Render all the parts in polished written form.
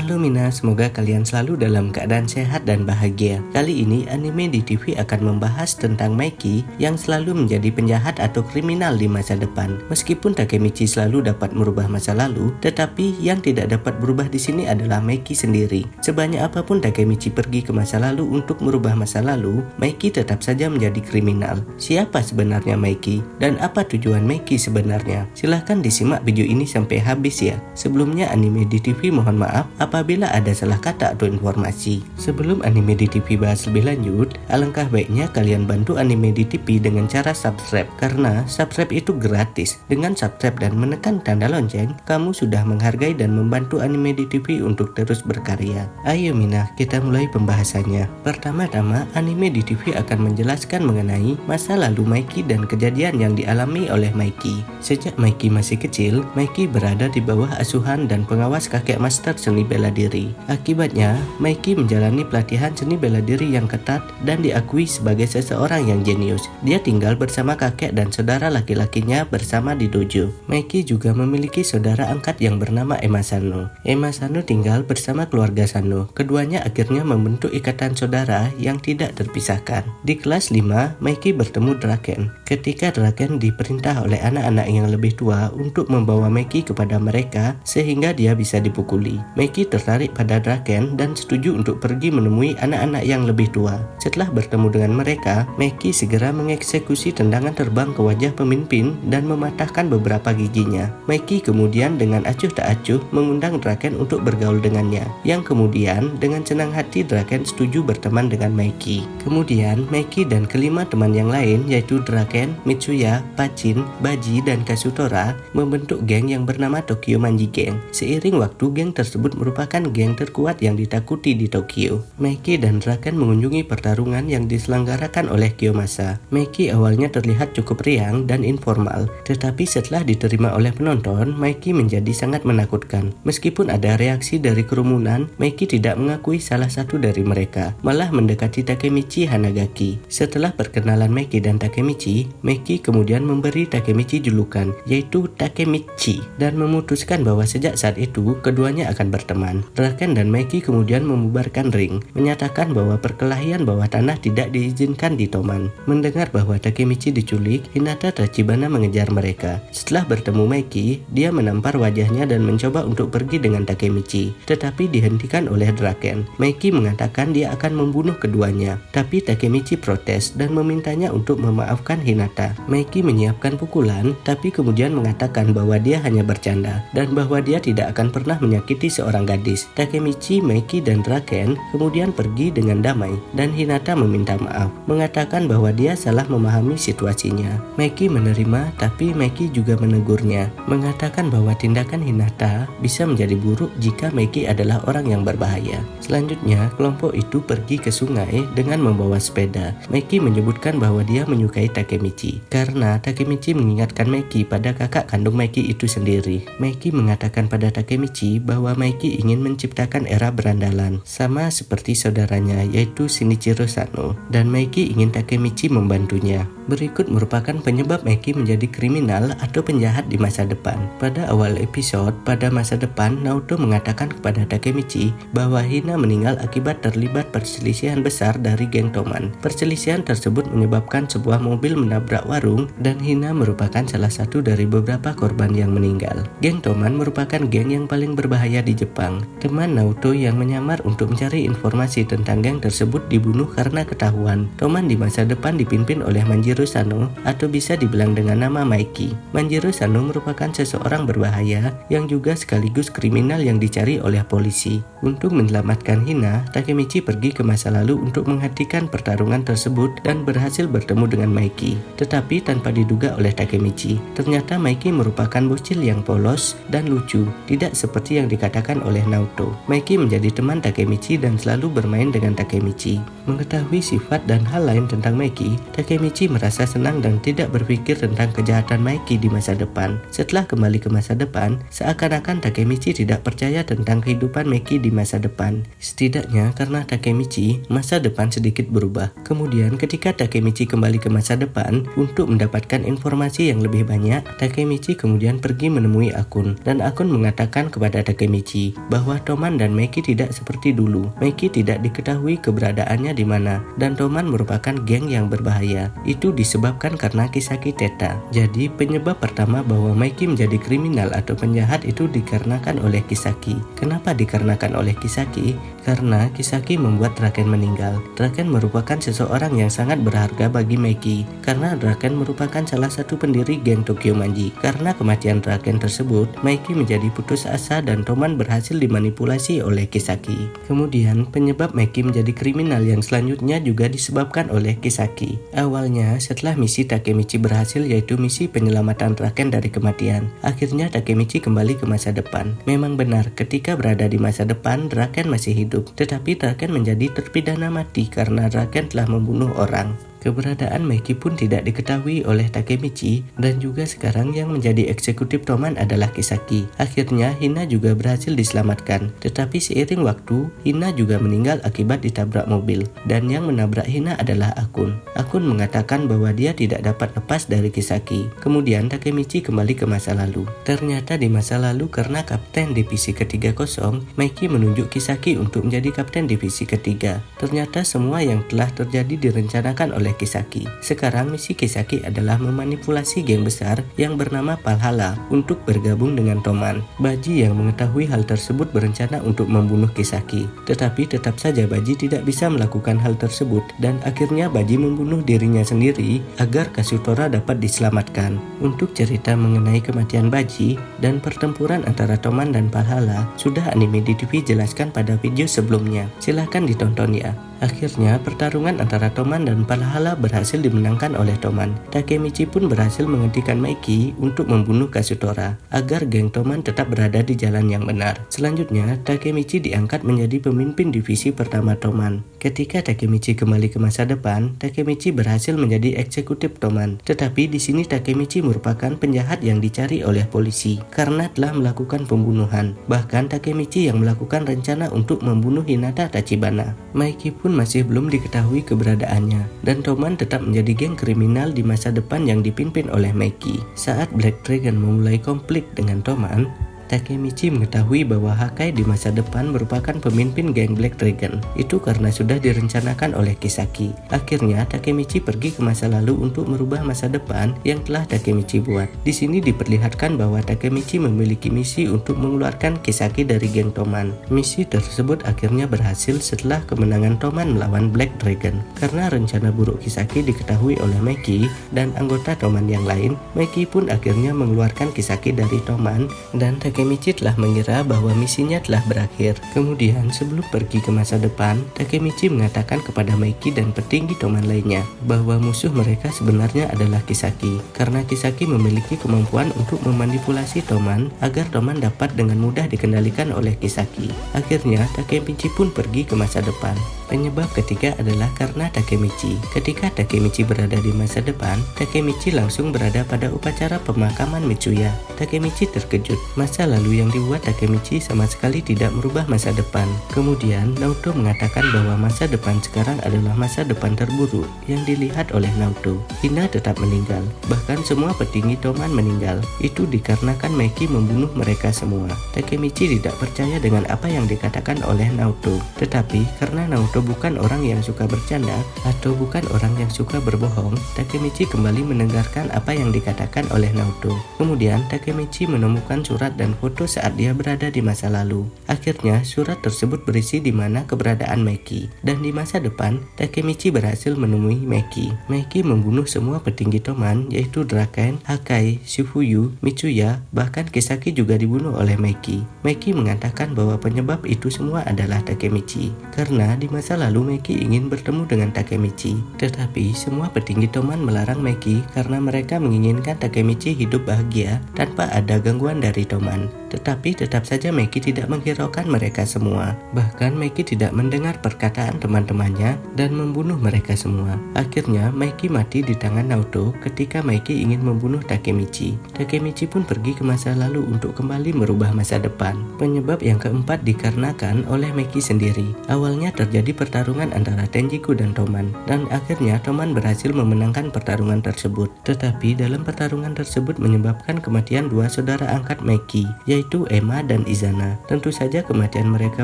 Halo Mina, semoga kalian selalu dalam keadaan sehat dan bahagia. Kali ini anime di TV akan membahas tentang Maiki yang selalu menjadi penjahat atau kriminal di masa depan. Meskipun Takemichi selalu dapat merubah masa lalu, tetapi yang tidak dapat berubah di sini adalah Maiki sendiri. Sebanyak apapun Takemichi pergi ke masa lalu untuk merubah masa lalu, Maiki tetap saja menjadi kriminal. Siapa sebenarnya Maiki? Dan apa tujuan Maiki sebenarnya? Silahkan disimak video ini sampai habis ya. Sebelumnya anime di TV mohon maaf apabila ada salah kata atau informasi. Sebelum anime di TV bahas lebih lanjut, alangkah baiknya kalian bantu anime di TV dengan cara subscribe, karena subscribe itu gratis. Dengan subscribe dan menekan tanda lonceng, kamu sudah menghargai dan membantu anime di TV untuk terus berkarya. Ayo Mina, kita mulai pembahasannya. Pertama-tama, anime di TV akan menjelaskan mengenai masa lalu Maiki dan kejadian yang dialami oleh Maiki. Sejak Maiki masih kecil, Maiki berada di bawah asuhan dan pengawas kakek master seni bela diri. Akibatnya, Maiki menjalani pelatihan seni bela diri yang ketat dan diakui sebagai seseorang yang jenius. Dia tinggal bersama kakek dan saudara laki-lakinya bersama di dojo. Maiki juga memiliki saudara angkat yang bernama Ema Sano. Ema Sano tinggal bersama keluarga Sano. Keduanya akhirnya membentuk ikatan saudara yang tidak terpisahkan. Di kelas 5, Maiki bertemu Draken. Ketika Draken diperintah oleh anak-anak yang lebih tua untuk membawa Maiki kepada mereka sehingga dia bisa dipukuli. Maiki tertarik pada Draken dan setuju untuk pergi menemui anak-anak yang lebih tua. Setelah bertemu dengan mereka, Maiki segera mengeksekusi tendangan terbang ke wajah pemimpin dan mematahkan beberapa giginya. Maiki kemudian dengan acuh tak acuh mengundang Draken untuk bergaul dengannya, yang kemudian dengan senang hati Draken setuju berteman dengan Maiki. Kemudian Maiki dan kelima teman yang lain yaitu Draken, Mitsuya, Pachin, Baji, dan Kasutora membentuk geng yang bernama Tokyo Manji Gang. Seiring waktu, geng tersebut merupakan geng terkuat yang ditakuti di Tokyo. Maiki dan Draken mengunjungi pertarungan yang diselenggarakan oleh Kiyomasa. Maiki awalnya terlihat cukup riang dan informal, tetapi setelah diterima oleh penonton, Maiki menjadi sangat menakutkan. Meskipun ada reaksi dari kerumunan, Maiki tidak mengakui salah satu dari mereka, malah mendekati Takemichi Hanagaki. Setelah perkenalan Maiki dan Takemichi, Maiki kemudian memberi Takemichi julukan, yaitu Takemichi, dan memutuskan bahwa sejak saat itu keduanya akan berteman. Draken dan Maiki kemudian membubarkan ring, menyatakan bahwa perkelahian bawah tanah tidak diizinkan di Toman. Mendengar bahwa Takemichi diculik, Hinata Tachibana mengejar mereka. Setelah bertemu Maiki, dia menampar wajahnya dan mencoba untuk pergi dengan Takemichi, tetapi dihentikan oleh Draken. Maiki mengatakan dia akan membunuh keduanya, tapi Takemichi protes dan memintanya untuk memaafkan Hinata. Maiki menyiapkan pukulan, tapi kemudian mengatakan bahwa dia hanya bercanda dan bahwa dia tidak akan pernah menyakiti seorang gadis. Takemichi, Maiki, dan Draken kemudian pergi dengan damai dan Hinata meminta maaf, mengatakan bahwa dia salah memahami situasinya. Maiki menerima, tapi Maiki juga menegurnya, mengatakan bahwa tindakan Hinata bisa menjadi buruk jika Maiki adalah orang yang berbahaya. Selanjutnya, kelompok itu pergi ke sungai dengan membawa sepeda. Maiki menyebutkan bahwa dia menyukai Takemichi karena Takemichi mengingatkan Maiki pada kakak kandung Maiki itu sendiri. Maiki mengatakan pada Takemichi bahwa Maiki ingin menciptakan era berandalan, sama seperti saudaranya yaitu Shinichiro Sano, dan Maiki ingin Takemichi membantunya. Berikut merupakan penyebab Maiki menjadi kriminal atau penjahat di masa depan. Pada awal episode, pada masa depan, Naoto mengatakan kepada Takemichi bahwa Hina meninggal akibat terlibat perselisihan besar dari geng Toman. Perselisihan tersebut menyebabkan sebuah mobil menabrak warung dan Hina merupakan salah satu dari beberapa korban yang meninggal. Geng Toman merupakan geng yang paling berbahaya di Jepang. Teman Naoto yang menyamar untuk mencari informasi tentang geng tersebut dibunuh karena ketahuan. Toman di masa depan dipimpin oleh Manjiro Sano atau bisa dibilang dengan nama Maiki. Manjiro Sano merupakan seseorang berbahaya yang juga sekaligus kriminal yang dicari oleh polisi. Untuk menyelamatkan Hina, Takemichi pergi ke masa lalu untuk menghentikan pertarungan tersebut dan berhasil bertemu dengan Maiki. Tetapi tanpa diduga oleh Takemichi, ternyata Maiki merupakan bocil yang polos dan lucu, tidak seperti yang dikatakan oleh Naoto. Maiki menjadi teman Takemichi dan selalu bermain dengan Takemichi. Mengetahui sifat dan hal lain tentang Maiki, Takemichi merasa senang dan tidak berpikir tentang kejahatan Maiki di masa depan. Setelah kembali ke masa depan, seakan-akan Takemichi tidak percaya tentang kehidupan Maiki di masa depan. Setidaknya karena Takemichi, masa depan sedikit berubah. Kemudian ketika Takemichi kembali ke masa depan untuk mendapatkan informasi yang lebih banyak, Takemichi kemudian pergi menemui Akun, dan Akun mengatakan kepada Takemichi bahwa Toman dan Meki tidak seperti dulu. Meki tidak diketahui keberadaannya di mana, dan Toman merupakan geng yang berbahaya. Itu disebabkan karena Kisaki Teta. Jadi penyebab pertama bahwa Meki menjadi kriminal atau penjahat itu dikarenakan oleh Kisaki. Kenapa dikarenakan oleh Kisaki? Karena Kisaki membuat Draken meninggal. Draken merupakan seseorang yang sangat berharga bagi Meki, karena Draken merupakan salah satu pendiri geng Tokyo Manji. Karena kematian Draken tersebut, Meki menjadi putus asa dan Toman berhasil dimanipulasi oleh Kisaki. Kemudian penyebab Meki menjadi kriminal yang selanjutnya juga disebabkan oleh Kisaki. Awalnya setelah misi Takemichi berhasil, yaitu misi penyelamatan Draken dari kematian, akhirnya Takemichi kembali ke masa depan. Memang benar, ketika berada di masa depan Draken masih hidup, tetapi Draken menjadi terpidana mati karena Draken telah membunuh orang. Keberadaan Meki pun tidak diketahui oleh Takemichi, dan juga sekarang yang menjadi eksekutif Toman adalah Kisaki. Akhirnya Hina juga berhasil diselamatkan, tetapi seiring waktu Hina juga meninggal akibat ditabrak mobil, dan yang menabrak Hina adalah Akun. Akun mengatakan bahwa dia tidak dapat lepas dari Kisaki. Kemudian Takemichi kembali ke masa lalu. Ternyata di masa lalu karena Kapten Divisi ke-30, Meki menunjuk Kisaki untuk menjadi Kapten Divisi ke-3. Ternyata semua yang telah terjadi direncanakan oleh Kisaki. Sekarang misi Kisaki adalah memanipulasi geng besar yang bernama Valhalla untuk bergabung dengan Toman. Baji yang mengetahui hal tersebut berencana untuk membunuh Kisaki, tetapi tetap saja Baji tidak bisa melakukan hal tersebut, dan akhirnya Baji membunuh dirinya sendiri agar Kasutora dapat diselamatkan. Untuk cerita mengenai kematian Baji dan pertempuran antara Toman dan Valhalla sudah anime di TV jelaskan pada video sebelumnya. Silahkan ditonton ya. Akhirnya pertarungan antara Toman dan Valhalla berhasil dimenangkan oleh Toman. Takemichi pun berhasil menghentikan Meki untuk membunuh Kasutora agar geng Toman tetap berada di jalan yang benar. Selanjutnya Takemichi diangkat menjadi pemimpin divisi pertama Toman. Ketika Takemichi kembali ke masa depan, Takemichi berhasil menjadi eksekutif Toman. Tetapi di sini Takemichi merupakan penjahat yang dicari oleh polisi karena telah melakukan pembunuhan. Bahkan Takemichi yang melakukan rencana untuk membunuh Hinata Tachibana. Meki pun masih belum diketahui keberadaannya, dan Toman tetap menjadi geng kriminal di masa depan yang dipimpin oleh Meki. Saat Black Dragon memulai konflik dengan Toman, Takemichi mengetahui bahwa Hakai di masa depan merupakan pemimpin geng Black Dragon. Itu karena sudah direncanakan oleh Kisaki. Akhirnya Takemichi pergi ke masa lalu untuk merubah masa depan yang telah Takemichi buat. Di sini diperlihatkan bahwa Takemichi memiliki misi untuk mengeluarkan Kisaki dari geng Toman. Misi tersebut akhirnya berhasil setelah kemenangan Toman melawan Black Dragon. Karena rencana buruk Kisaki diketahui oleh Meki dan anggota Toman yang lain, Meki pun akhirnya mengeluarkan Kisaki dari Toman, dan Takemichi telah mengira bahwa misinya telah berakhir. Kemudian sebelum pergi ke masa depan, Takemichi mengatakan kepada Meki dan petinggi Toman lainnya bahwa musuh mereka sebenarnya adalah Kisaki, karena Kisaki memiliki kemampuan untuk memanipulasi Toman agar Toman dapat dengan mudah dikendalikan oleh Kisaki. Akhirnya Takemichi pun pergi ke masa depan. Penyebab ketiga adalah karena Takemichi. Ketika Takemichi berada di masa depan, Takemichi langsung berada pada upacara pemakaman Mitsuya. Takemichi terkejut. Masa lalu yang dibuat Takemichi sama sekali tidak merubah masa depan. Kemudian Naoto mengatakan bahwa masa depan sekarang adalah masa depan terburuk yang dilihat oleh Naoto. Hina tetap meninggal. Bahkan semua petinggi Toman meninggal. Itu dikarenakan Meki membunuh mereka semua. Takemichi tidak percaya dengan apa yang dikatakan oleh Naoto. Tetapi karena Naoto bukan orang yang suka bercanda atau bukan orang yang suka berbohong, Takemichi kembali mendengarkan apa yang dikatakan oleh Naoto. Kemudian Takemichi menemukan surat dan foto saat dia berada di masa lalu. Akhirnya surat tersebut berisi di mana keberadaan Meki, dan di masa depan Takemichi berhasil menemui Meki. Meki membunuh semua petinggi Toman, yaitu Draken, Hakai, Shifuyu, Mitsuya, bahkan Kisaki juga dibunuh oleh Meki. Meki mengatakan bahwa penyebab itu semua adalah Takemichi, karena di masa lalu Meki ingin bertemu dengan Takemichi. Tetapi semua petinggi Toman melarang Meki karena mereka menginginkan Takemichi hidup bahagia tanpa ada gangguan dari Toman. Tetapi tetap saja Meki tidak menghiraukan mereka semua. Bahkan Meki tidak mendengar perkataan teman-temannya dan membunuh mereka semua. Akhirnya Meki mati di tangan Naoto ketika Meki ingin membunuh Takemichi. Takemichi pun pergi ke masa lalu untuk kembali merubah masa depan. Penyebab yang keempat dikarenakan oleh Meki sendiri. Awalnya terjadi pertarungan antara Tenjiku dan Toman, dan akhirnya Toman berhasil memenangkan pertarungan tersebut. Tetapi dalam pertarungan tersebut menyebabkan kematian dua saudara angkat Meki, yaitu yaitu Emma dan Izana. Tentu saja kematian mereka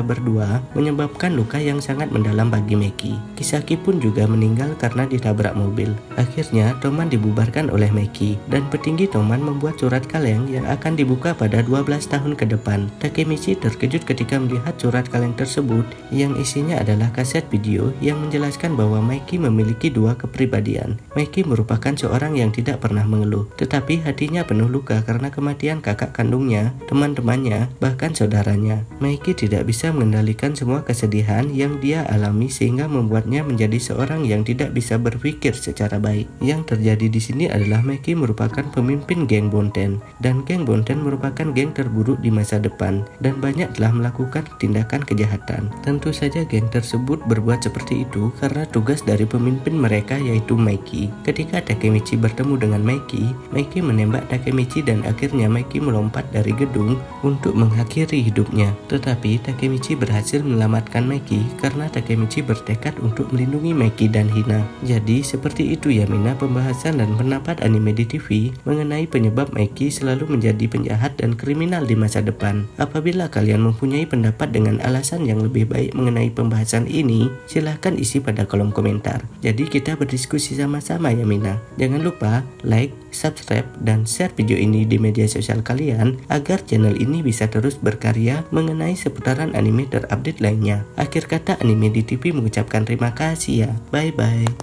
berdua menyebabkan luka yang sangat mendalam bagi Maki. Kisaki pun juga meninggal karena ditabrak mobil. Akhirnya Toman dibubarkan oleh Maki dan petinggi Toman membuat surat kaleng yang akan dibuka pada 12 tahun ke depan. Takemichi terkejut ketika melihat surat kaleng tersebut yang isinya adalah kaset video yang menjelaskan bahwa Maki memiliki dua kepribadian. Maki merupakan seorang yang tidak pernah mengeluh, tetapi hatinya penuh luka karena kematian kakak kandungnya, teman-temannya, bahkan saudaranya. Maki tidak bisa mengendalikan semua kesedihan yang dia alami sehingga membuatnya menjadi seorang yang tidak bisa berpikir secara baik. Yang terjadi di sini adalah Maki merupakan pemimpin geng Bonten, dan geng Bonten merupakan geng terburuk di masa depan dan banyak telah melakukan tindakan kejahatan. Tentu saja geng tersebut berbuat seperti itu karena tugas dari pemimpin mereka yaitu Maki. Ketika Takemichi bertemu dengan Maki, Maki menembak Takemichi dan akhirnya Maki melompat dari gedung untuk mengakhiri hidupnya. Tetapi Takemichi berhasil menyelamatkan Maki karena Takemichi bertekad untuk melindungi Maki dan Hina. Jadi seperti itu ya Mina, pembahasan dan pendapat anime di TV mengenai penyebab Maki selalu menjadi penjahat dan kriminal di masa depan. Apabila kalian mempunyai pendapat dengan alasan yang lebih baik mengenai pembahasan ini, silahkan isi pada kolom komentar. Jadi kita berdiskusi sama-sama ya Mina. Jangan lupa like, subscribe, dan share video ini di media sosial kalian agar channel ini bisa terus berkarya mengenai seputaran anime terupdate lainnya. Akhir kata, Anime di TV mengucapkan terima kasih ya. Bye bye.